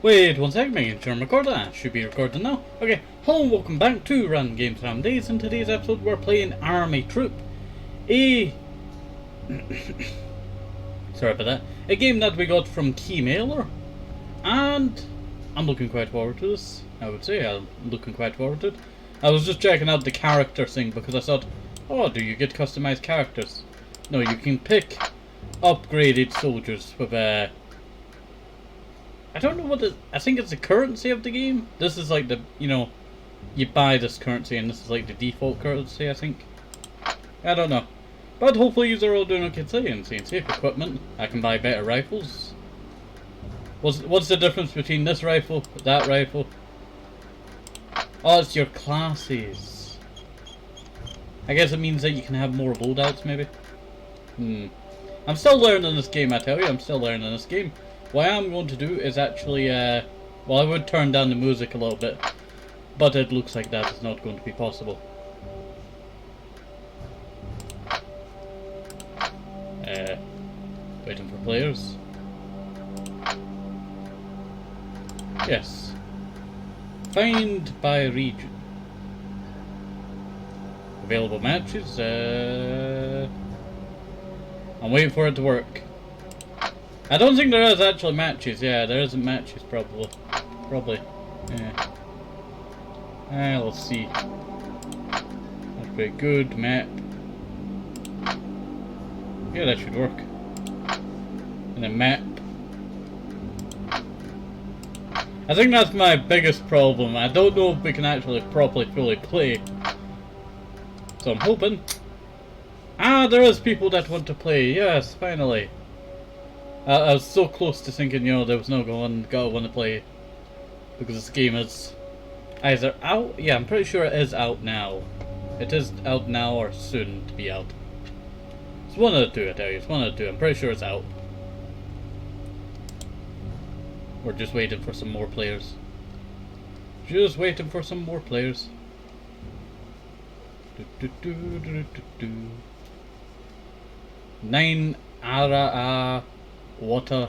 Wait 1 second, making sure I'm recording. I should be recording now. Okay, hello and welcome back to Random Games Random Days. In today's episode we're playing Armytroop. Sorry about that. A game that we got from Keymailer. And I'm looking quite forward to this. I would say I'm looking quite forward to it. I was just checking out the character thing because I thought, oh, do you get customized characters? No, you can pick upgraded soldiers with I don't know what I think it's the currency of the game. This is like the, you buy this currency and this is like the default currency, I think. I don't know. But hopefully you are all doing okay today and seeing safe equipment. I can buy better rifles. What's the difference between this rifle, that rifle? Oh, it's your classes. I guess it means that you can have more loadouts, maybe? I'm still learning this game, I tell you. I'm still learning this game. What I'm going to do is actually, well, I would turn down the music a little bit, but it looks like that is not going to be possible. Waiting for players. Yes. Find by region. Available matches. I'm waiting for it to work. I don't think there is actually matches. Yeah, there isn't matches probably. Yeah. Let's see. That's pretty good. Map. Yeah, that should work. And a map. I think that's my biggest problem. I don't know if we can actually properly fully play. So I'm hoping. Ah, there is people that want to play. Yes, finally. I was so close to thinking, there was no going to play. Because this game is either out. Yeah, I'm pretty sure it is out now. It is out now or soon to be out. It's one of the two, I tell you. It's one of the two. I'm pretty sure it's out. We're just waiting for some more players. Just waiting for some more players. 9 Ara Water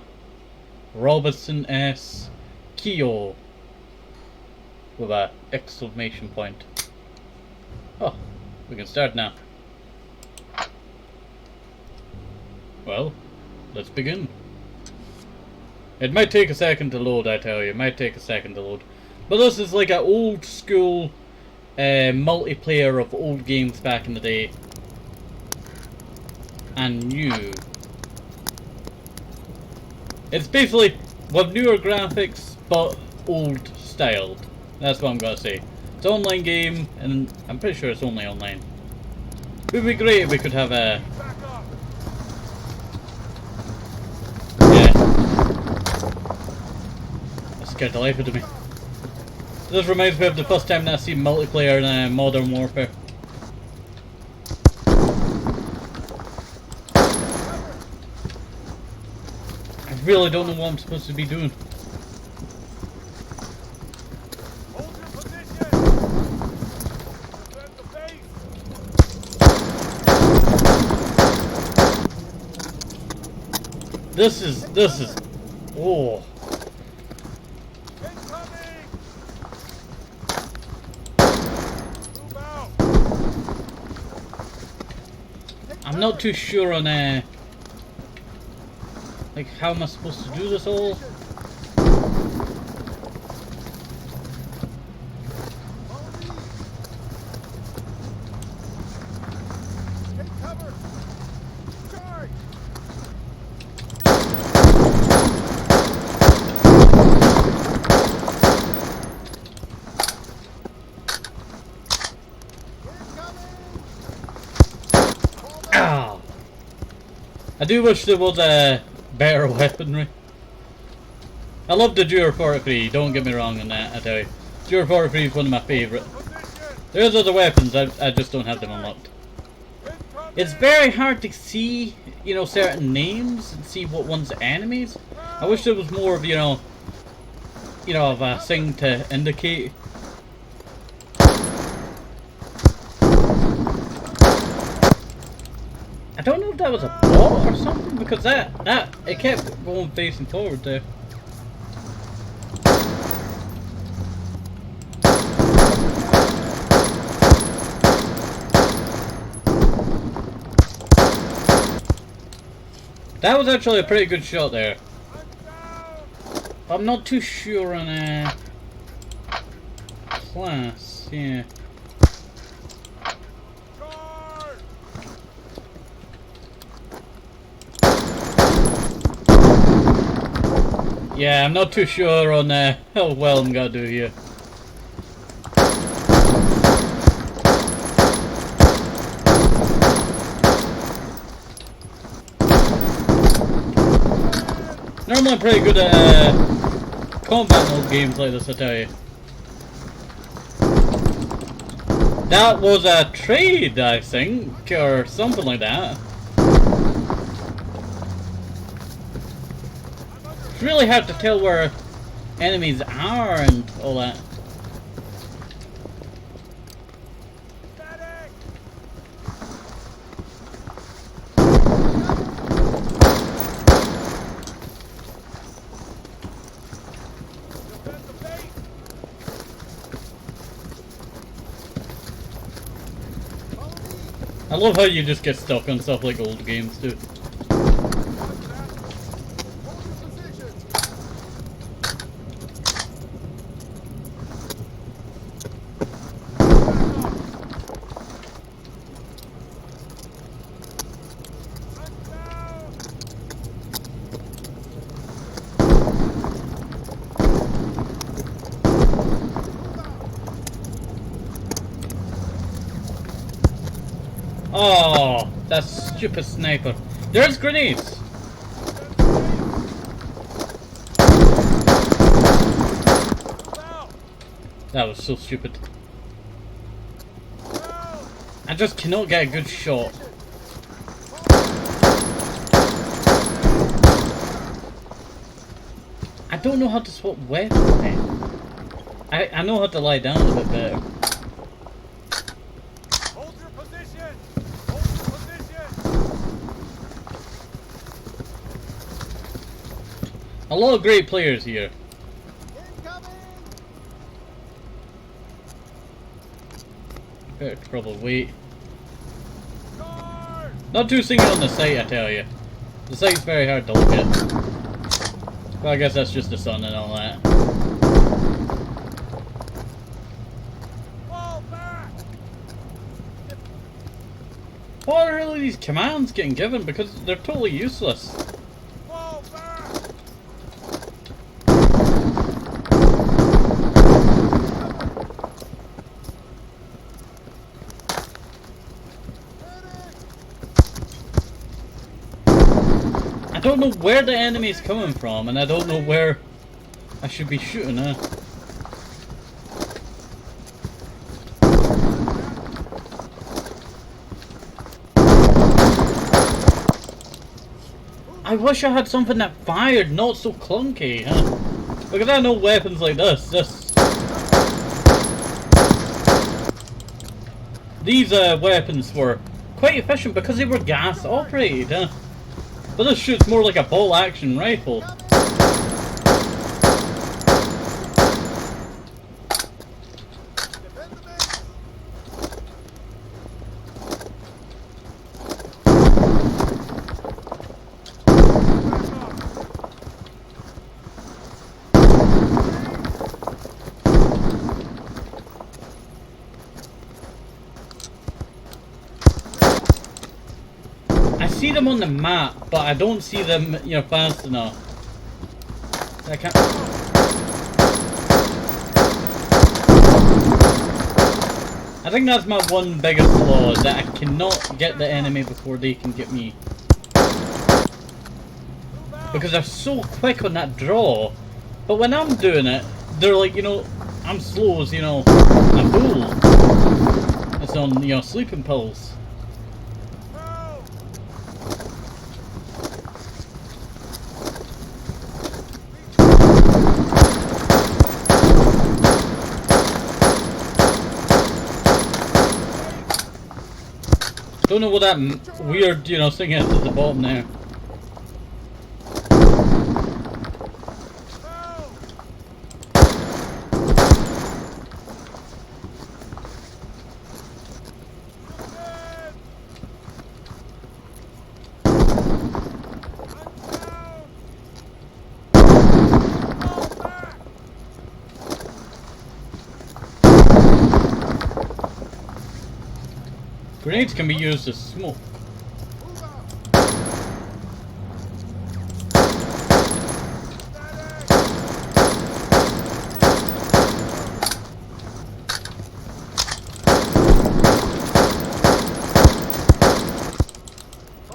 Robertson S Kyo with a exclamation point. Oh, we can start now. Well, let's begin. It might take a second to load, I tell you. It might take a second to load. But this is like an old school multiplayer of old games back in the day. And new. It's basically with newer graphics, but old styled. That's what I'm gonna say. It's an online game, and I'm pretty sure it's only online. It would be great if we could have a... Yeah. That scared the life out of me. This reminds me of the first time that I seen multiplayer in Modern Warfare. I really don't know what I'm supposed to be doing. Hold your position. Defend the base. This is oh. Incoming. Move out. I'm not too sure on like how am I supposed to do this all? Take cover. Charge. Ow! I do wish there was better weaponry. I love the Duer 43, don't get me wrong on that, I tell you. Duer 43 is one of my favourite. There's other weapons, I just don't have them unlocked. It's very hard to see, certain names and see what one's enemies. I wish there was more of, of a thing to indicate. I don't know if that was a bot or something, because it kept going facing forward there. That was actually a pretty good shot there. I'm down. I'm not too sure on class, yeah. Guard. Yeah, I'm not too sure on how well I'm gonna do here. Normally I'm pretty good at combat mode games like this, I tell you. That was a trade, I think, or something like that. It's really hard to tell where enemies are and all that. Medic. Defend the base. Follow me. I love how you just get stuck on stuff like old games too. Hold your position. I'm down. Oh, that stupid sniper. There's grenades! That was so stupid. I just cannot get a good shot. I don't know how to swap weapons, man. I know how to lie down a bit better. Hold your position. Hold your position. A lot of great players here. Incoming. Better probably wait. Guard. Not too singing on the site, I tell you. The site's very hard to look at. But I guess that's just the sun and all that. Fall back. What are really these commands getting given? Because they're totally useless. Fall back. I don't know where the enemy's coming from, and I don't know where I should be shooting at. I wish I had something that fired, not so clunky, huh? Because I know weapons like this. These weapons were quite efficient because they were gas operated, huh? But this shoots more like a bolt action rifle. Defend the base. I see them on the map, but I don't see them, you know, fast enough. I can't. I think that's my one biggest flaw, is that I cannot get the enemy before they can get me. Because they're so quick on that draw. But when I'm doing it, they're like, you know, I'm slow as, you know, a fool. It's on, you know, sleeping pills. Don't know what that weird, you know, thing is at the bottom there. Grenades can be used as smoke.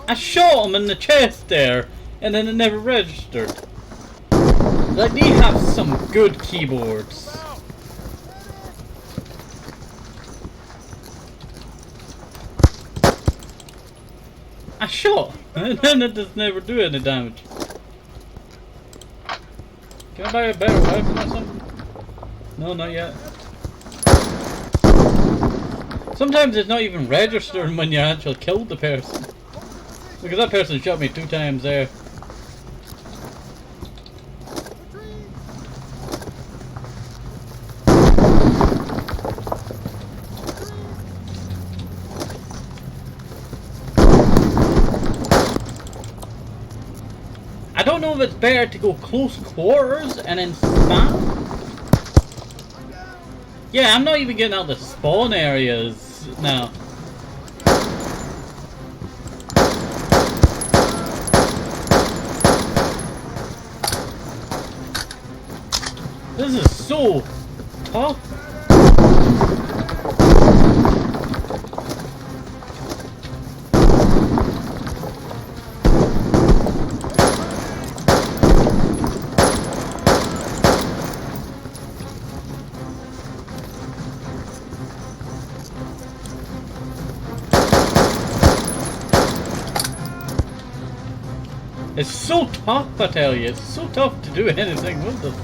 I shot him in the chest there, and then it never registered. Like, they have some good keyboards. I shot, and then it just never do any damage. Can I buy a better weapon or something? No, not yet. Sometimes it's not even registering when you actually killed the person. Because that person shot me 2 times there. I don't know if it's better to go close quarters and then spam. Yeah, I'm not even getting out the spawn areas now. This is so tough. It's so tough, I tell you. It's so tough to do anything with this.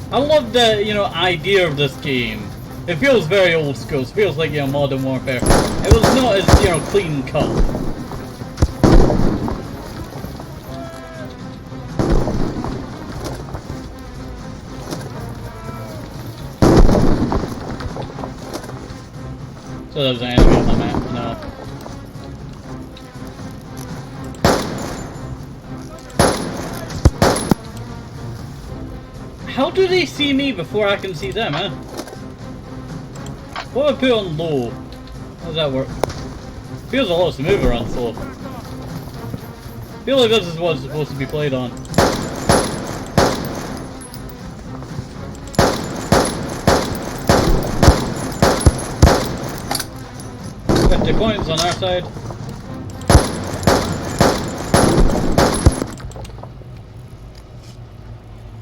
I love the, idea of this game. It feels very old school. It feels like, Modern Warfare. It was not as, clean cut. So there's an enemy on the map. No. How do they see me before I can see them, huh? What if I put on low? How does that work? Feels a lot smoother on slow. I feel like this is what it's supposed to be played on. 50 points on our side.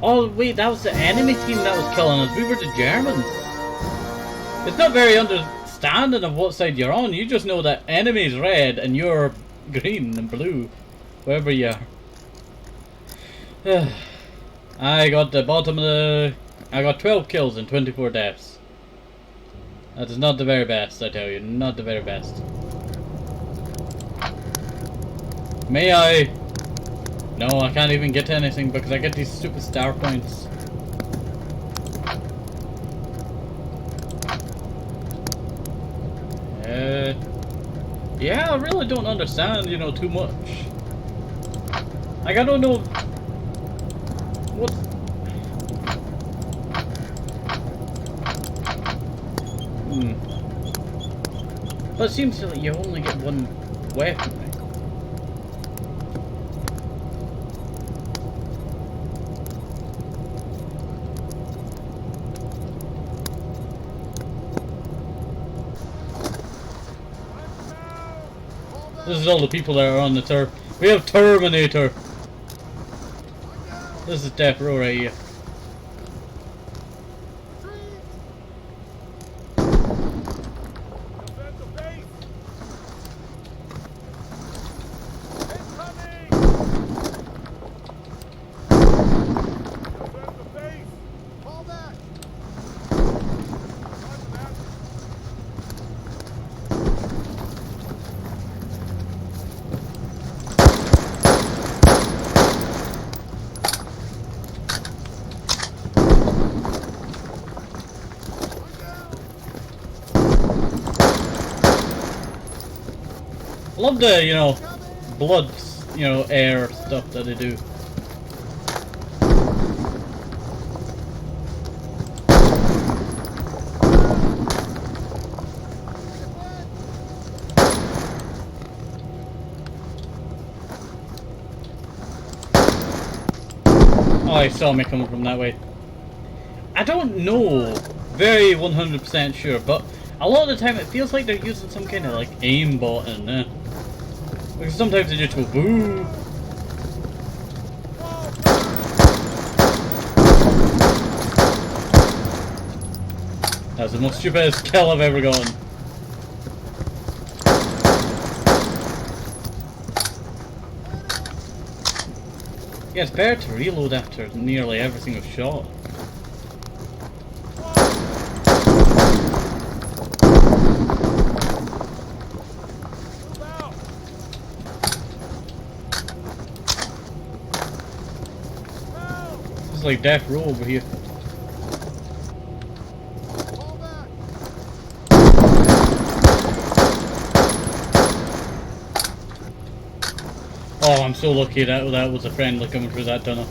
Oh wait, that was the enemy team that was killing us. We were the Germans. It's not very understanding of what side you're on. You just know that enemy's red and you're green and blue, wherever you are. I got the bottom of the... I got 12 kills and 24 deaths. That is not the very best, I tell you. Not the very best. May I... No, I can't even get to anything because I get these stupid star points. Yeah, I really don't understand, too much. Like, I don't know... What... But it seems like you only get one weapon, right? This is all the people that are on the turf. We have Terminator. This is Death Row right here. I love the, blood, air stuff that they do. probably saw me coming from that way. I don't know, very 100% sure, but a lot of the time it feels like they're using some kind of like aimbot in there. Because sometimes they just go boo. That's the most stupidest kill I've ever gotten. Yeah, it's better to reload after nearly every single shot. It's like death row over here. Oh, I'm so lucky that was a friendly coming through that tunnel.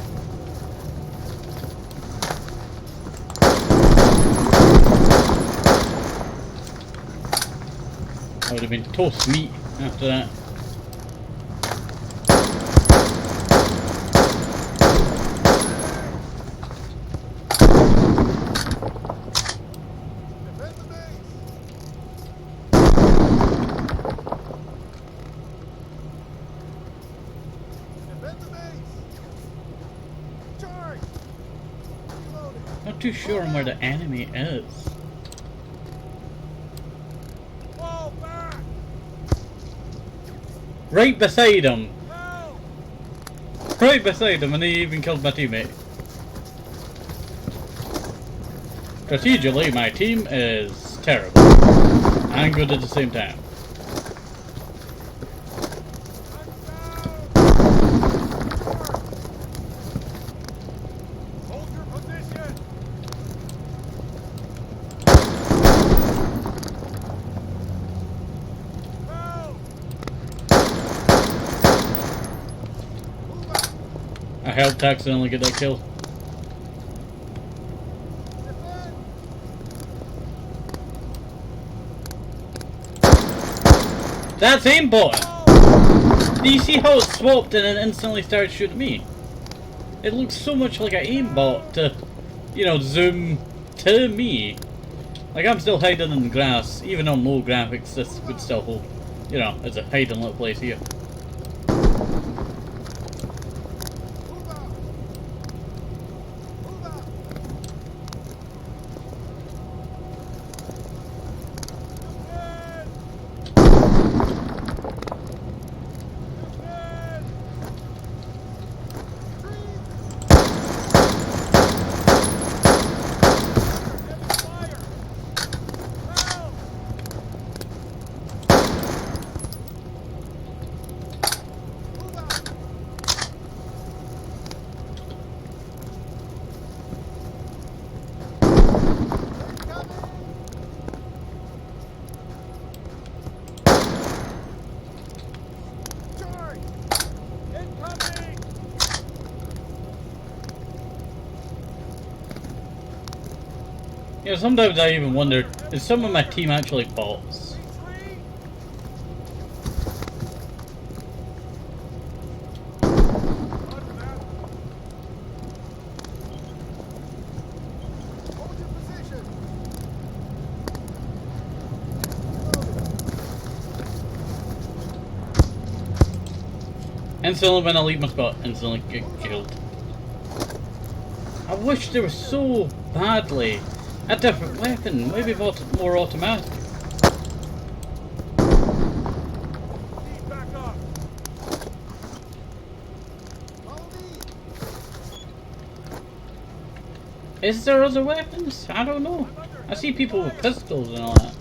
I would have been toast meat after that. Not too sure on where the enemy is. Right beside him! Right beside him, and he even killed my teammate. Strategically, my team is terrible. And good at the same time. Hold your position. I helped accidentally get that kill. That's aimbot! Do you see how it swapped and it instantly started shooting me? It looks so much like an aimbot to, you know, zoom to me. Like, I'm still hiding in the grass. Even on low graphics, this would still hold, you know, as a hiding little place here. You know, sometimes I even wonder, is some of my team actually bots? Instantly when I leave my spot, instantly get killed. I wish they were so badly a different weapon, maybe more automatic. Back up. Is there other weapons? I don't know. I see people with pistols and all that.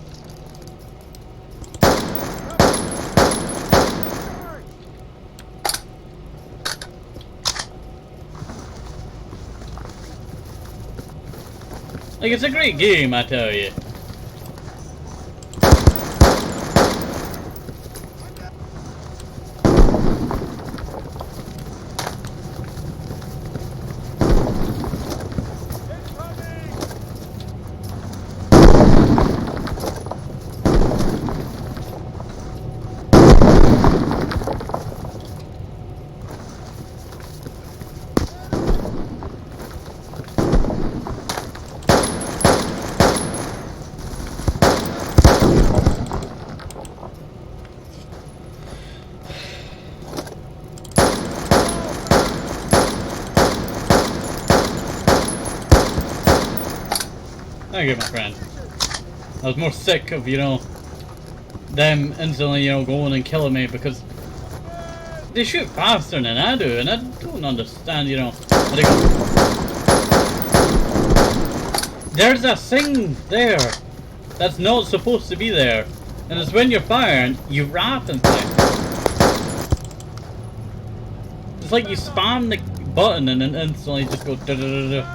Like, it's a great game, I tell you. Thank you, my friend. I was more sick of, you know, them instantly, you know, going and killing me because they shoot faster than I do, and I don't understand, you know. How they go. There's a thing there that's not supposed to be there, and it's when you're firing, you wrap and things. It's like you spam the button and then instantly just go da da da da.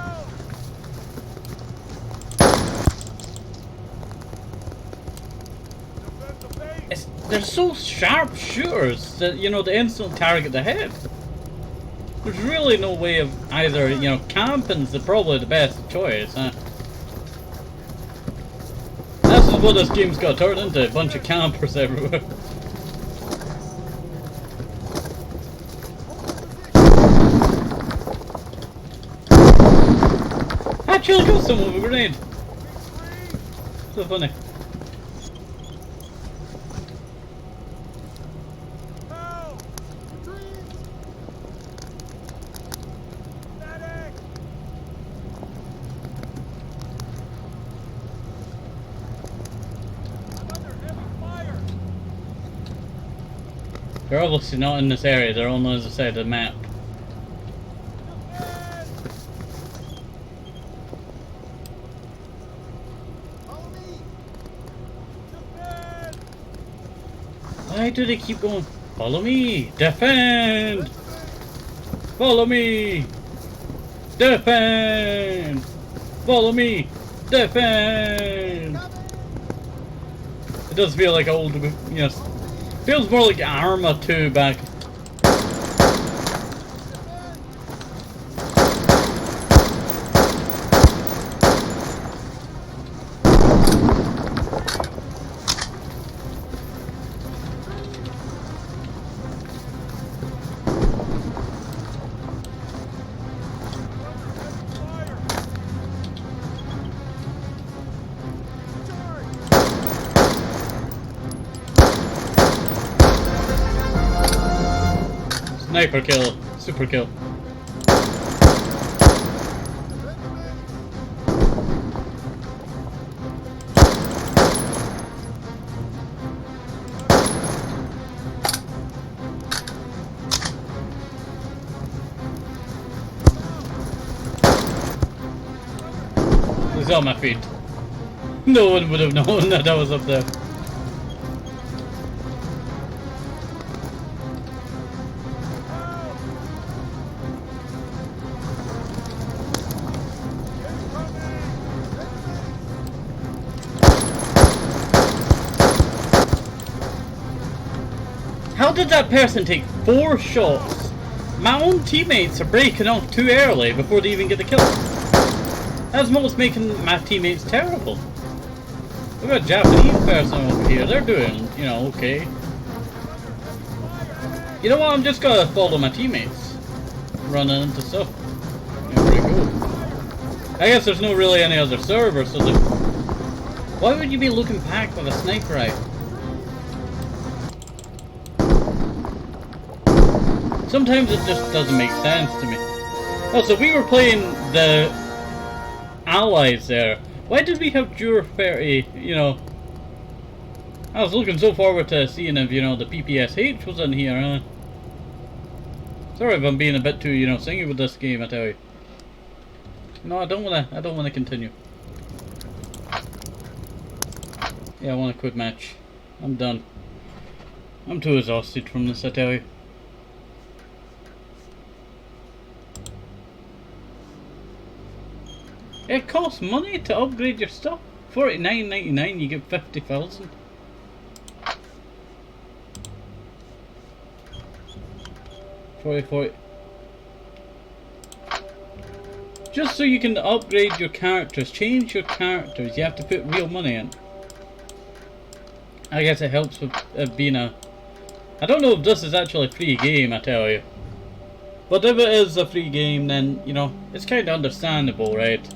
They're so sharp shooters that, you know, they instantly target the head. There's really no way of either, you know, camping's probably the best choice, huh? This is what this game's got turned into, a bunch of campers everywhere. I actually got someone with a grenade. So funny. They're obviously not in this area, they're on the other side of the map. Why do they keep going? Follow me! Defend! Follow me! Defend! Follow me! Defend! It does feel like old, you know, feels more like Arma 2 back. Sniper kill, super kill. It's on my feet. No one would have known that I was up there. How did that person take 4 shots? My own teammates are breaking off too early before they even get the kill. That's almost making my teammates terrible. We've got a Japanese person over here, they're doing, you know, okay. You know what, I'm just gonna follow my teammates. Running into stuff. Yeah, pretty cool. I guess there's no really any other server, so why would you be looking back with a sniper rifle? Sometimes it just doesn't make sense to me. Also, we were playing the Allies there. Why did we have Jur 30, you know? I was looking so forward to seeing if, you know, the PPSH was in here, huh? Sorry if I'm being a bit too, you know, singy with this game, I tell you. No, I don't wanna continue. Yeah, I wanna quit match. I'm done. I'm too exhausted from this, I tell you. It costs money to upgrade your stuff. $49.99, you get 50,000. $40. Just so you can upgrade your characters, change your characters, you have to put real money in. I guess it helps with being a... I don't know if this is actually a free game, I tell you. But if it is a free game, then, you know, it's kind of understandable, right?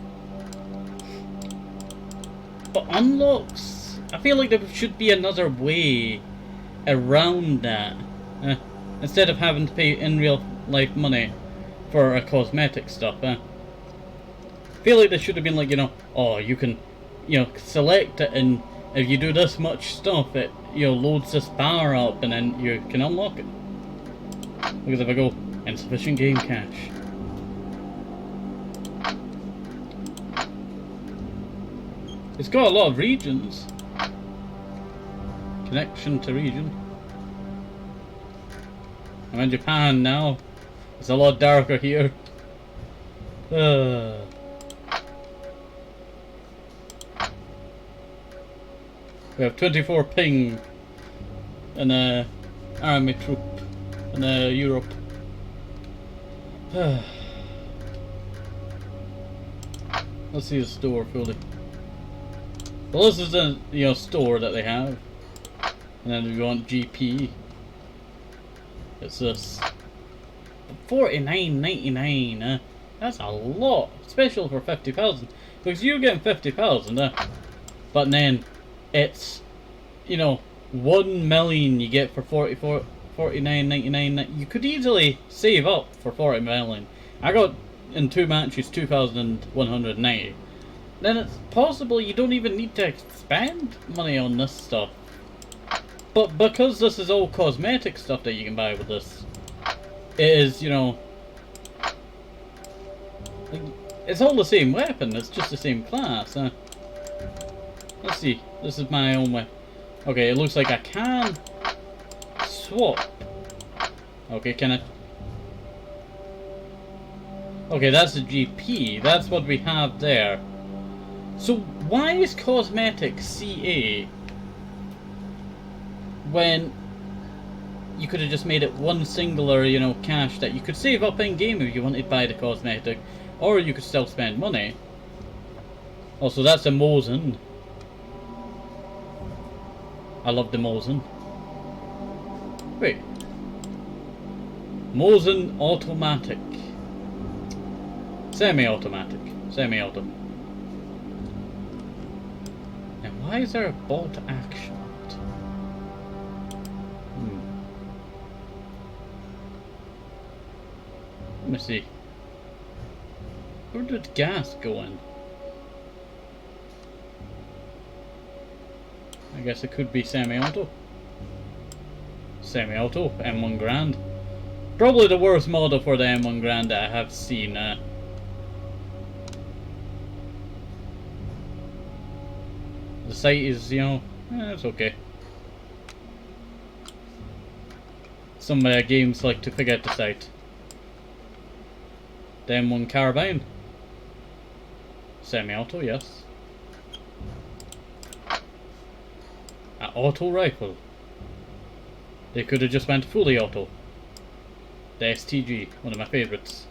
But unlocks, I feel like there should be another way around that. Instead of having to pay in real life money for cosmetic stuff. I feel like there should have been like, you know, oh, you can select it, and if you do this much stuff, it loads this bar up, and then you can unlock it. Because if I go insufficient game cache. It's got a lot of regions. Connection to region. I'm in Japan now. It's a lot darker here. We have 24 ping and a army troop in Europe. Let's see the store fully. Well, this is the store that they have, and then if you want GP, it's this. $49.99. That's a lot, especially for 50,000. Because you're getting 50,000, but then it's 1 million you get for $49.99. You could easily save up for 40 million. I got in 2 matches 2,190. Then it's possible you don't even need to spend money on this stuff. But because this is all cosmetic stuff that you can buy with this, it is, it's all the same weapon, it's just the same class. Let's see, this is my own weapon. Okay, it looks like I can swap. Okay, can I? Okay, that's the GP, that's what we have there. So why is cosmetic CA when you could have just made it one singular, cash that you could save up in game if you wanted to buy the cosmetic, or you could still spend money. Also, that's a Mosin. I love the Mosin. Wait. Mosin automatic. Semi-automatic. Semi-auto. And why is there a bolt action? Let me see. Where did gas go in? I guess it could be semi-auto. Semi-auto, M1 Grand. Probably the worst model for the M1 Grand that I have seen. The sight is, it's okay. Some games like to forget the sight. The M1 Carbine. Semi-auto, yes. An auto rifle. They could have just went fully auto. The STG, one of my favourites.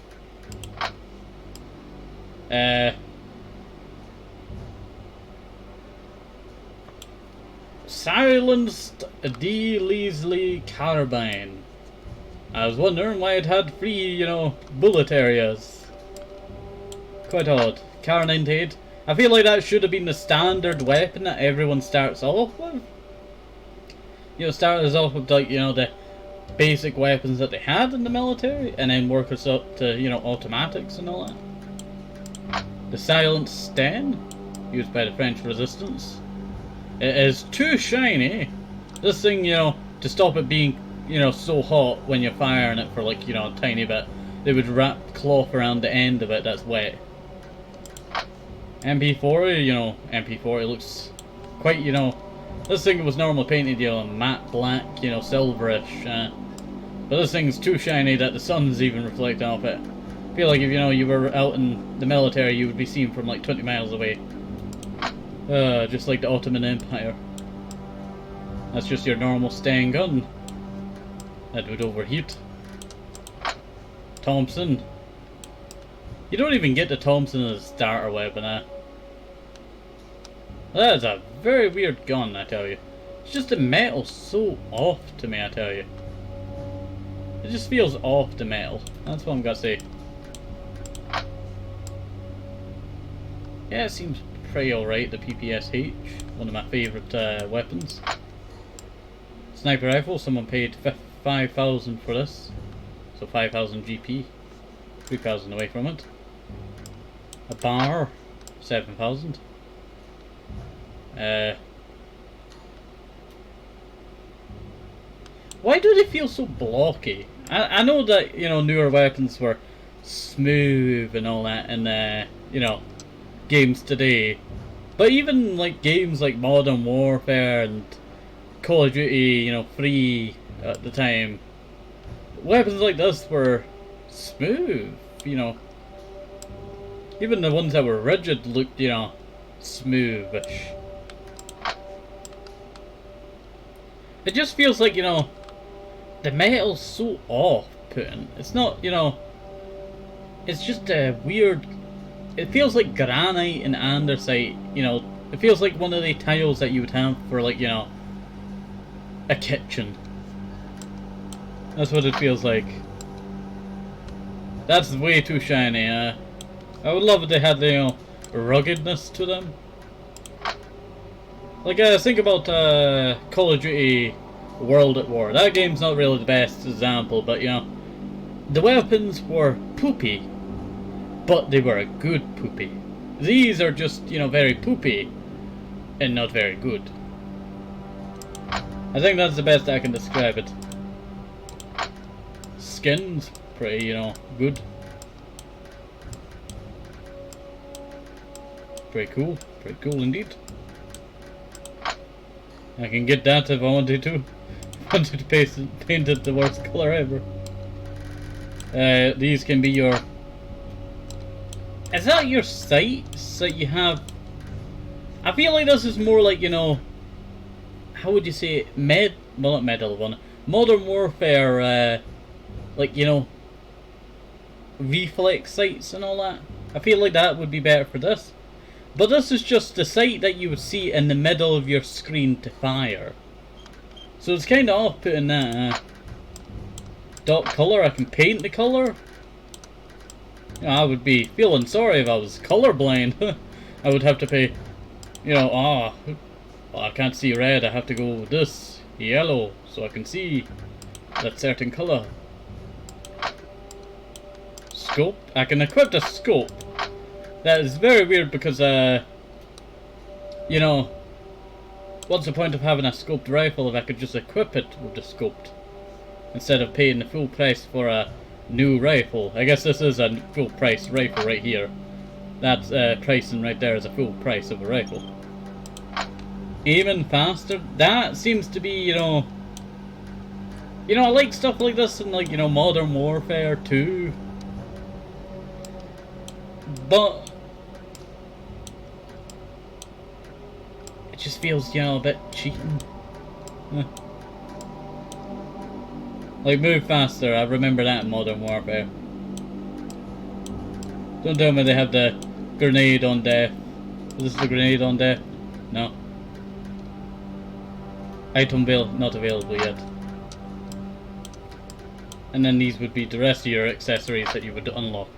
Silenced D. Leasley Carbine. I was wondering why it had 3, bullet areas. Quite odd. Car 98. I feel like that should have been the standard weapon that everyone starts off with. Start us off with like, the basic weapons that they had in the military, and then work us up to, automatics and all that. The silenced Sten, used by the French resistance. It is too shiny. This thing, to stop it being so hot when you're firing it for like, a tiny bit, they would wrap cloth around the end of it that's wet. MP40, MP40 looks quite, this thing was normally painted, matte black, silverish, but this thing's too shiny that the sun's even reflecting off it. I feel like if, you were out in the military, you would be seen from like 20 miles away. Just like the Ottoman Empire. That's just your normal Sten gun. That would overheat. Thompson. You don't even get the Thompson as a starter weapon, That is a very weird gun, I tell you. It's just the metal's so off to me, I tell you. It just feels off, the metal. That's what I'm gonna say. Yeah, it seems pretty alright, the PPSH. One of my favourite weapons. Sniper rifle, someone paid 5,000 for this. So 5,000 GP. 3,000 away from it. A bar, 7,000. Why do they feel so blocky? I know that, you know, newer weapons were smooth and all that in, you know, games today. But even, like, games like Modern Warfare and Call of Duty, you know, 3 at the time, weapons like this were smooth, you know. Even the ones that were rigid looked, you know, smoothish. It just feels like, you know, the metal's so off-putting. It's not, you know, it's just a weird... It feels like granite and andesite, you know. It feels like one of the tiles that you would have for, like, you know, a kitchen. That's what it feels like. That's way too shiny. I would love if they had the, you know, ruggedness to them. Like, think about Call of Duty World at War. That game's not really the best example, but, you know, the weapons were poopy, but they were a good poopy. These are just, you know, very poopy and not very good. I think that's the best I can describe it. Skin's pretty, you know, good. Pretty cool indeed. I can get that if I wanted to. Wanted to paint it the worst color ever. These can be your... Is that your sights that you have? I feel like this is more like, you know, how would you say it? Well, not Medal of Honor. Modern Warfare, like, you know, reflex sights and all that. I feel like that would be better for this. But this is just the sight that you would see in the middle of your screen to fire. So it's kind of off-putting that. Dot color, I can paint the color. You know, I would be feeling sorry if I was colorblind. I would have to pay, you know, well, I can't see red, I have to go with this yellow so I can see that certain color. Scope, I can equip the scope. That is very weird because, you know, what's the point of having a scoped rifle if I could just equip it with the scoped instead of paying the full price for a new rifle? I guess this is a full price rifle right here. That pricing right there is a full price of a rifle. Even faster. That seems to be, you know, I like stuff like this in, like, you know, Modern Warfare 2. But it just feels, you know, a bit cheating. Like, move faster, I remember that in Modern Warfare. Don't tell me they have the grenade on death. Is this the grenade on death? No. Item not available yet. And then these would be the rest of your accessories that you would unlock.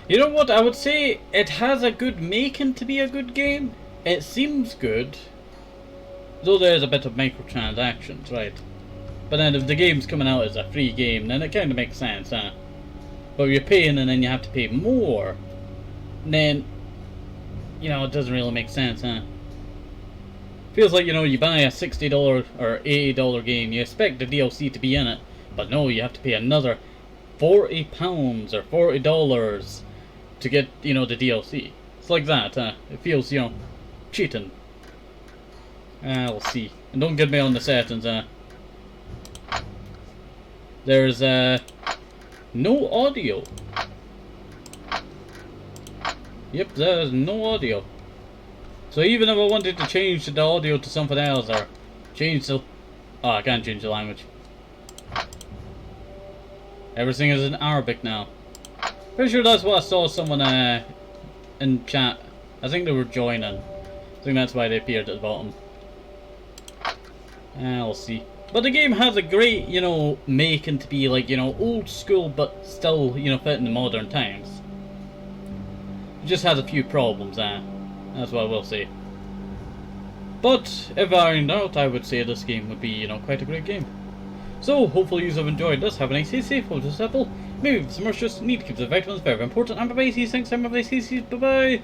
You know what, I would say it has a good making to be a good game. It seems good. Though there's a bit of microtransactions, right? But then if the game's coming out as a free game, then it kind of makes sense, huh? But if you're paying and then you have to pay more, then, you know, it doesn't really make sense, huh? Feels like, you know, you buy a $60 or $80 game, you expect the DLC to be in it, but no, you have to pay another £40 or $40 to get, you know, the DLC. It's like that, huh? It feels, you know, cheating. We'll see. And don't get me on the settings, huh? There's, no audio. Yep, there's no audio. So even if I wanted to change the audio to something else, or change the... Oh, I can't change the language. Everything is in Arabic now. Pretty sure that's what I saw someone in chat. I think they were joining. I think that's why they appeared at the bottom. We'll see. But the game has a great, you know, making to be like, you know, old school, but still, you know, fit in the modern times. It just has a few problems, that's what I will say. But if ironed out, I would say this game would be, you know, quite a great game. So, hopefully you have enjoyed this. Have a nice day, safe, hold your simple. Maybe some more just need to keep the vitamins very important. I'm bye-bye, see you next time, bye-bye, see you, bye-bye.